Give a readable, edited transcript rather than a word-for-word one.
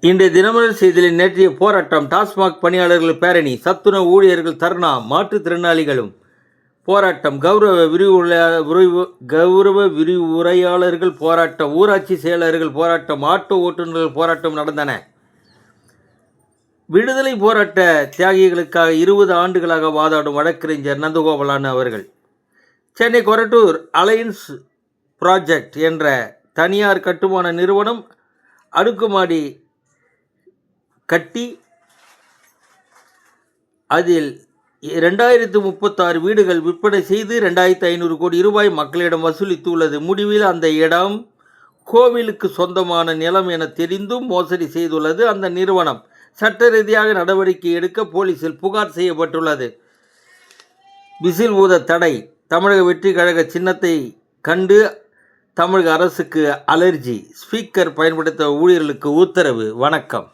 இன்றைய தினமலர் செய்தியில் நேற்றைய போராட்டம். டாஸ்மாக் பணியாளர்கள் பேரணி, சத்துணவு ஊழியர்கள் தர்ணா, மாற்றுத்திறனாளிகளும் போராட்டம், கௌரவ விரிவுரையாளர்கள் போராட்டம், ஊராட்சி செயலர்கள் போராட்டம், ஆட்டோ ஓட்டுநர்கள் போராட்டம் நடந்தன. விடுதலை போராட்ட தியாகிகளுக்காக 20 ஆண்டுகளாக வாதாடும் வழக்கறிஞர் நந்தகோபாலன் அவர்கள் சென்னை கொரட்டூர் அலையன்ஸ் ப்ராஜெக்ட் என்ற தனியார் கட்டுமான நிறுவனம் அடுக்குமாடி கட்டி அதில் 2036 வீடுகள் விற்பனை செய்து 2500 கோடி ரூபாய் மக்களிடம் வசூலித்துள்ளது. முடிவில் அந்த இடம் கோவிலுக்கு சொந்தமான நிலம் என தெரிந்தும் மோசடி செய்துள்ளது. அந்த நிறுவனம் சட்ட ரீதியாக நடவடிக்கை எடுக்க போலீசில் புகார் செய்யப்பட்டுள்ளது. விசில் ஊத தடை. தமிழக வெற்றி கழக சின்னத்தை கண்டு தமிழக அரசுக்கு அலர்ஜி. ஸ்பீக்கர் பயன்படுத்த ஊழியர்களுக்கு உத்தரவு. வணக்கம்.